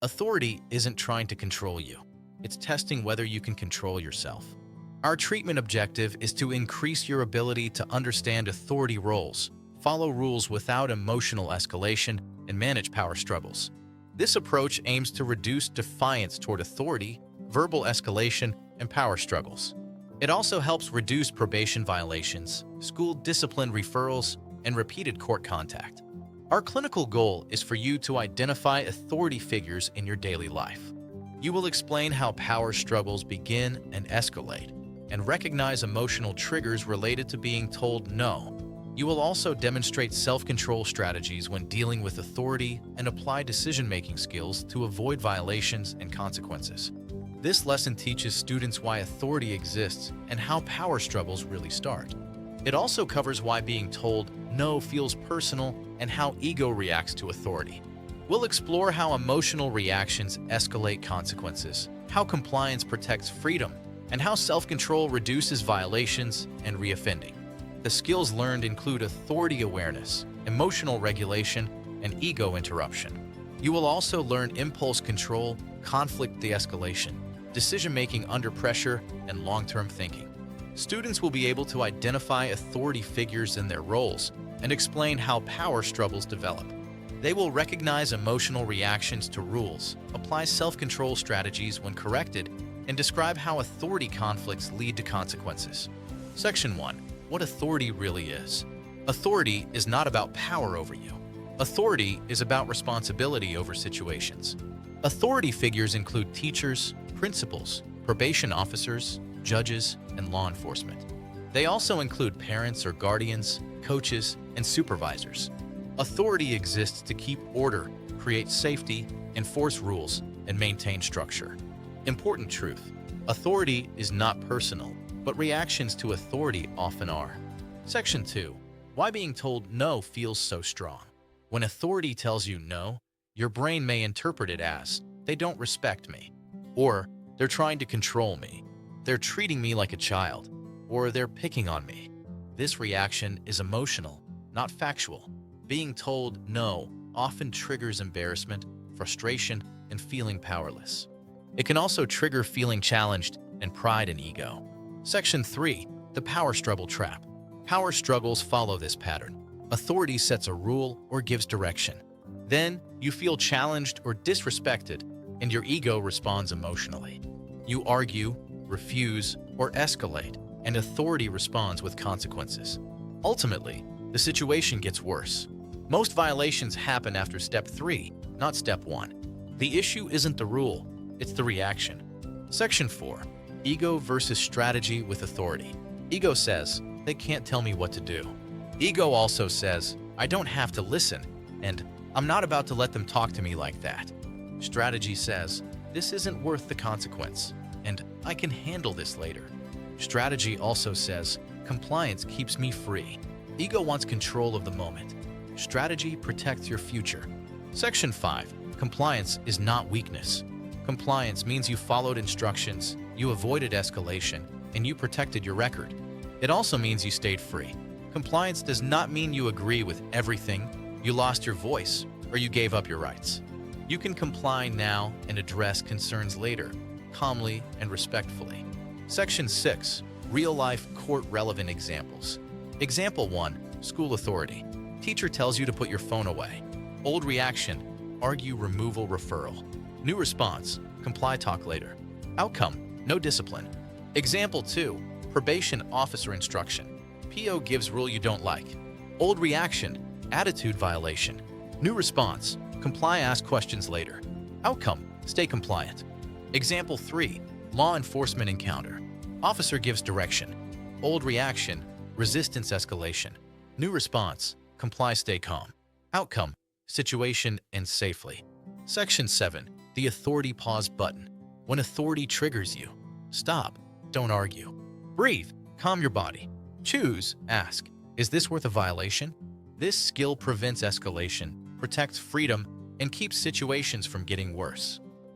Authority isn't trying to control you. It's testing whether you can control yourself. Our treatment objective is to increase your ability to understand authority roles, follow rules without emotional escalation, and manage power struggles. This approach aims to reduce defiance toward authority, verbal escalation, and power struggles. It also helps reduce probation violations, school discipline referrals, and repeated court contact. Our clinical goal is for you to identify authority figures in your daily life. You will explain how power struggles begin and escalate, and recognize emotional triggers related to being told no. You will also demonstrate self-control strategies when dealing with authority and apply decision-making skills to avoid violations and consequences. This lesson teaches students why authority exists and how power struggles really start. It also covers why being told no feels personal and how ego reacts to authority. We'll explore how emotional reactions escalate consequences, how compliance protects freedom, and how self-control reduces violations and reoffending. The skills learned include authority awareness, emotional regulation, and ego interruption. You will also learn impulse control, conflict de-escalation, decision-making under pressure, and long-term thinking. Students will be able to identify authority figures in their roles and explain how power struggles develop. They will recognize emotional reactions to rules, apply self-control strategies when corrected, and describe how authority conflicts lead to consequences. Section 1. What authority really is. Authority is not about power over you. Authority is about responsibility over situations. Authority figures include teachers, principals, probation officers, judges, and law enforcement. They also include parents or guardians, coaches, and supervisors. Authority exists to keep order, create safety, enforce rules, and maintain structure. Important truth: authority is not personal, but reactions to authority often are. Section 2. Why being told no feels so strong. When authority tells you no, your brain may interpret it as, they don't respect me, or they're trying to control me, they're treating me like a child, or they're picking on me. This reaction is emotional, not factual. Being told no often triggers embarrassment, frustration, and feeling powerless. It can also trigger feeling challenged and pride and ego. Section 3. The power struggle trap. Power struggles follow this pattern. Authority sets a rule or gives direction. Then, you feel challenged or disrespected, and your ego responds emotionally. You argue, refuse, or escalate, and authority responds with consequences. Ultimately, the situation gets worse. Most violations happen after step 3, not step 1. The issue isn't the rule, it's the reaction. Section 4. Ego versus strategy with authority. Ego says, they can't tell me what to do. Ego also says, I don't have to listen, and I'm not about to let them talk to me like that. Strategy says, this isn't worth the consequence, and I can handle this later. Strategy also says, compliance keeps me free. Ego wants control of the moment. Strategy protects your future. Section 5. Compliance is not weakness. Compliance means you followed instructions, you avoided escalation, and you protected your record. It also means you stayed free. Compliance does not mean you agree with everything, you lost your voice, or you gave up your rights. You can comply now and address concerns later, calmly and respectfully. Section 6. Real-life court-relevant examples. Example 1. School authority. Teacher tells you to put your phone away. Old reaction: argue, removal, referral. New response: comply, talk later. Outcome: no discipline. Example 2. Probation officer instruction. PO gives rule you don't like. Old reaction: attitude violation. New response: comply, ask questions later. Outcome: stay compliant. Example 3. Law enforcement encounter. Officer gives direction. Old reaction: resistance, escalation. New response: comply, stay calm. Outcome: situation ends safely. Section 7. The authority pause button. When authority triggers you, stop, don't argue. Breathe, calm your body. Choose, ask, is this worth a violation? This skill prevents escalation, protects freedom, and keeps situations from getting worse.